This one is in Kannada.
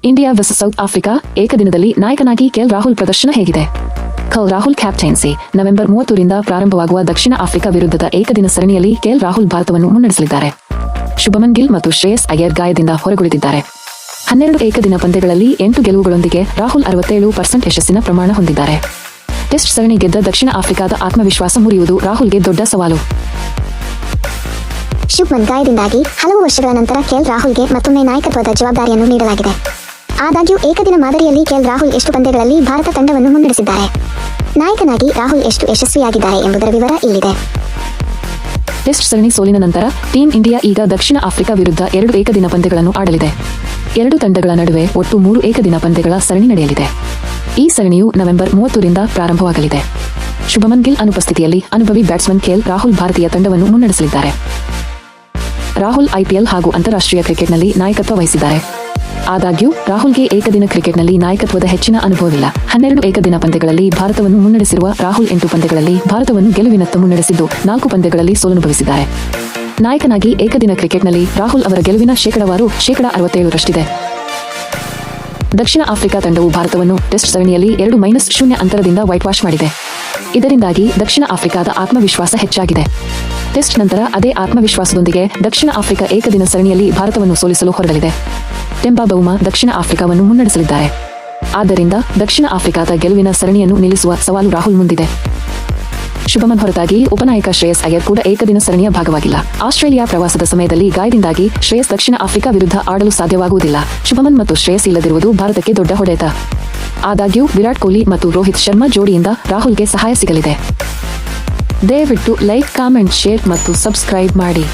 ಇಂಡಿಯಾ ವರ್ಸಸ್ ಸೌತ್ ಆಫ್ರಿಕಾ ಏಕದಿನದಲ್ಲಿ ನಾಯಕನಾಗಿ ಕೆಎಲ್ ರಾಹುಲ್ ಪ್ರದರ್ಶನ ಹೇಗಿದೆ? ಕೆಎಲ್ ರಾಹುಲ್ ಕ್ಯಾಪ್ಟನ್ಸಿ. ನವೆಂಬರ್ 30ರಿಂದ ಪ್ರಾರಂಭವಾಗುವ ದಕ್ಷಿಣ ಆಫ್ರಿಕಾ ವಿರುದ್ಧದ ಏಕದಿನ ಸರಣಿಯಲ್ಲಿ ಕೆಎಲ್ ರಾಹುಲ್ ಭಾರತವನ್ನು ಮುನ್ನಡೆಸಲಿದ್ದಾರೆ. ಶುಭಮನ್ ಗಿಲ್ ಮತ್ತು ಶ್ರೇಯಸ್ ಅಯ್ಯರ್ ಗಾಯದಿಂದ ಹೊರಗುಳಿದಿದ್ದಾರೆ. 12 ಏಕದಿನ ಪಂದ್ಯಗಳಲ್ಲಿ 8 ಗೆಲುವುಗಳೊಂದಿಗೆ ರಾಹುಲ್ 67% ಯಶಸ್ಸಿನ ಪ್ರಮಾಣ ಹೊಂದಿದ್ದಾರೆ. ಟೆಸ್ಟ್ ಸರಣಿ ಗೆದ್ದ ದಕ್ಷಿಣ ಆಫ್ರಿಕಾದ ಆತ್ಮವಿಶ್ವಾಸ ಮುರಿಯುವುದು ರಾಹುಲ್ಗೆ ದೊಡ್ಡ ಸವಾಲು. ಶುಭ್ಮನ್ ಗಾಯದಿಂದಾಗಿ ಹಲವು ವರ್ಷಗಳ ನಂತರ ಕೆಎಲ್ ರಾಹುಲ್ಗೆ ಮತ್ತೊಮ್ಮೆ ನಾಯಕತ್ವದ ಜವಾಬ್ದಾರಿಯನ್ನು ನೀಡಲಾಗಿದೆ. ಆದಾಗ್ಯೂ ಏಕದಿನ ಮಾದರಿಯಲ್ಲಿ ಕೆಎಲ್ ರಾಹುಲ್ ಎಷ್ಟು ಪಂದ್ಯಗಳಲ್ಲಿ ಭಾರತ ತಂಡವನ್ನು ಮುನ್ನಡೆಸಿದ್ದಾರೆ? ನಾಯಕನಾಗಿ ರಾಹುಲ್ ಎಷ್ಟು ಯಶಸ್ವಿಯಾಗಿದ್ದಾರೆ ಎಂಬುದರ ವಿವರ ಇಲ್ಲಿದೆ. ಟೆಸ್ಟ್ ಸರಣಿ ಸೋಲಿನ ನಂತರ ಟೀಂ ಇಂಡಿಯಾ ಈಗ ದಕ್ಷಿಣ ಆಫ್ರಿಕಾ ವಿರುದ್ಧ 2 ಏಕದಿನ ಪಂದ್ಯಗಳನ್ನು ಆಡಲಿದೆ. 2 ತಂಡಗಳ ನಡುವೆ ಒಟ್ಟು 3 ಏಕದಿನ ಪಂದ್ಯಗಳ ಸರಣಿ ನಡೆಯಲಿದೆ. ಈ ಸರಣಿಯು ನವೆಂಬರ್ 30ರಿಂದ ಪ್ರಾರಂಭವಾಗಲಿದೆ. ಶುಭಮನ್ ಗಿಲ್ ಅನುಪಸ್ಥಿತಿಯಲ್ಲಿ ಅನುಭವಿ ಬ್ಯಾಟ್ಸ್ಮನ್ ಕೆಎಲ್ ರಾಹುಲ್ ಭಾರತೀಯ ತಂಡವನ್ನು ಮುನ್ನಡೆಸಲಿದ್ದಾರೆ. ರಾಹುಲ್ ಐಪಿಎಲ್ ಹಾಗೂ ಅಂತಾರಾಷ್ಟ್ರೀಯ ಕ್ರಿಕೆಟ್ನಲ್ಲಿ ನಾಯಕತ್ವ ವಹಿಸಿದ್ದಾರೆ. ಆದಾಗ್ಯೂ ರಾಹುಲ್ಗೆ ಏಕದಿನ ಕ್ರಿಕೆಟ್ನಲ್ಲಿ ನಾಯಕತ್ವದ ಹೆಚ್ಚಿನ ಅನುಭವವಿಲ್ಲ. 12 ಏಕದಿನ ಪಂದ್ಯಗಳಲ್ಲಿ ಭಾರತವನ್ನು ಮುನ್ನಡೆಸಿರುವ ರಾಹುಲ್ 8 ಪಂದ್ಯಗಳಲ್ಲಿ ಭಾರತವನ್ನು ಗೆಲುವಿನತ್ತ ಮುನ್ನಡೆಸಿದ್ದು 4 ಪಂದ್ಯಗಳಲ್ಲಿ ಸೋಲನುಭವಿಸಿದ್ದಾರೆ. ನಾಯಕನಾಗಿ ಏಕದಿನ ಕ್ರಿಕೆಟ್ನಲ್ಲಿ ರಾಹುಲ್ ಅವರ ಗೆಲುವಿನ ಶೇಕಡಾವಾರು 67ರಷ್ಟಿದೆ. ದಕ್ಷಿಣ ಆಫ್ರಿಕಾ ತಂಡವು ಭಾರತವನ್ನು ಟೆಸ್ಟ್ ಸರಣಿಯಲ್ಲಿ 2-0 ಅಂತರದಿಂದ ವೈಟ್ ವಾಶ್ ಮಾಡಿದೆ. ಇದರಿಂದಾಗಿ ದಕ್ಷಿಣ ಆಫ್ರಿಕಾದ ಆತ್ಮವಿಶ್ವಾಸ ಹೆಚ್ಚಾಗಿದೆ. ಟೆಸ್ಟ್ ನಂತರ ಅದೇ ಆತ್ಮವಿಶ್ವಾಸದೊಂದಿಗೆ ದಕ್ಷಿಣ ಆಫ್ರಿಕಾ ಏಕದಿನ ಸರಣಿಯಲ್ಲಿ ಭಾರತವನ್ನು ಸೋಲಿಸಲು ಹೊರಡಲಿದೆ. ಟೆಂಬಾ ಬೌಮಾ ದಕ್ಷಿಣ ಆಫ್ರಿಕಾವನ್ನು ಮುನ್ನಡೆಸಲಿದ್ದಾರೆ. ಆದ್ದರಿಂದ ದಕ್ಷಿಣ ಆಫ್ರಿಕಾದ ಗೆಲುವಿನ ಸರಣಿಯನ್ನು ನಿಲ್ಲಿಸುವ ಸವಾಲು ರಾಹುಲ್ ಮುಂದಿದೆ. ಶುಭಮನ್ ಹೊರತಾಗಿ ಉಪನಾಯಕ ಶ್ರೇಯಸ್ ಅಯ್ಯರ್ ಕೂಡ ಏಕದಿನ ಸರಣಿಯ ಭಾಗವಾಗಿಲ್ಲ. ಆಸ್ಟ್ರೇಲಿಯಾ ಪ್ರವಾಸದ ಸಮಯದಲ್ಲಿ ಗಾಯದಿಂದಾಗಿ ಶ್ರೇಯಸ್ ದಕ್ಷಿಣ ಆಫ್ರಿಕಾ ವಿರುದ್ಧ ಆಡಲು ಸಾಧ್ಯವಾಗುವುದಿಲ್ಲ. ಶುಭಮನ್ ಮತ್ತು ಶ್ರೇಯಸ್ ಇಲ್ಲದಿರುವುದು ಭಾರತಕ್ಕೆ ದೊಡ್ಡ ಹೊಡೆತ. ಆದಾಗ್ಯೂ ವಿರಾಟ್ ಕೊಹ್ಲಿ ಮತ್ತು ರೋಹಿತ್ ಶರ್ಮಾ ಜೋಡಿಯಿಂದ ರಾಹುಲ್ಗೆ ಸಹಾಯ ಸಿಗಲಿದೆ. ದಯವಿಟ್ಟು ಲೈಕ್, ಕಾಮೆಂಟ್, ಶೇರ್ ಮತ್ತು ಸಬ್ಸ್ಕ್ರೈಬ್ ಮಾಡಿ.